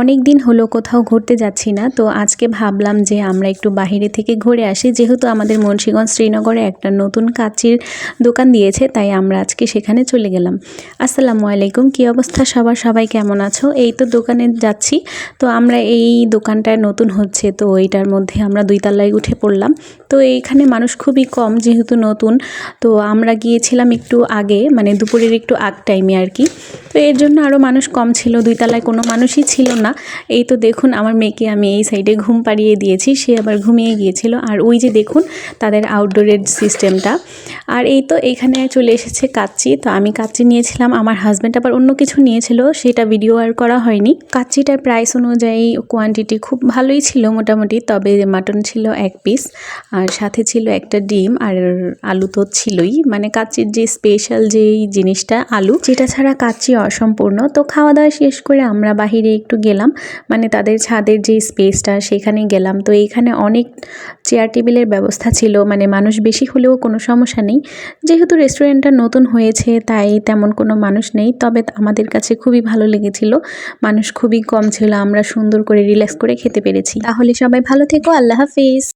অনেক দিন হলো কোথাও ঘুরতে যাচ্ছি না, তো আজকে ভাবলাম যে আমরা একটু বাইরে থেকে ঘুরে আসি। যেহেতু আমাদের মুন্সিগঞ্জ শ্রীনগরে একটা নতুন কাচির দোকান দিয়েছে, তাই আমরা আজকে সেখানে চলে গেলাম। আসসালামু আলাইকুম, কী অবস্থা সবার, সবাই কেমন আছো? এই তো দোকানে যাচ্ছি। তো আমরা এই দোকানটায় নতুন হচ্ছে, তো এইটার মধ্যে আমরা 2 তলায় উঠে পড়লাম। তো এইখানে মানুষ খুবই কম, যেহেতু নতুন। তো আমরা গিয়েছিলাম একটু আগে, মানে দুপুরের একটু আগ টাইমে আর কি। তো এর জন্য আরও মানুষ কম ছিল, 2 তলায় কোনো মানুষই ছিল না। এই তো দেখুন, আমার মেয়েকে আমি এই সাইডে ঘুম পাড়িয়ে দিয়েছি, সে আবার ঘুমিয়ে গিয়েছিল। আর ওই যে দেখুন তাদের আউটডোরের সিস্টেমটা। আর এই তো এইখানে চলে এসেছে কাচ্চি। তো আমি কাচ্চি নিয়েছিলাম, আমার হাজব্যান্ড আবার অন্য কিছু নিয়েছিল, সেটা ভিডিও আর করা হয়নি। কাচ্চিটার প্রাইস অনুযায়ী কোয়ান্টিটি খুব ভালোই ছিল মোটামুটি, তবে মাটন ছিল 1 পিস, আর সাথে ছিল একটা ডিম, আর আলু তো ছিলই। মানে কাচ্চির যে স্পেশাল যেই জিনিসটা আলু, যেটা ছাড়া কাচ্চি অসম্পূর্ণ। তো খাওয়া দাওয়া শেষ করে আমরা বাহিরে একটু গেলাম, মানে তাদের ছাদের যে স্পেসটা সেখানে গেলাম। তো এইখানে অনেক চেয়ার টেবিলের ব্যবস্থা ছিল, মানে মানুষ বেশি হলেও কোনো সমস্যা নেই। যেহেতু রেস্টুরেন্টটা নতুন হয়েছে তাই তেমন কোনো মানুষ নেই, তবে আমাদের কাছে খুবই ভালো লেগেছিল, মানুষ খুবই কম ছিল, আমরা সুন্দর করে রিল্যাক্স করে খেতে পেরেছি। তাহলে সবাই ভালো থেকো, আল্লাহ হাফিজ।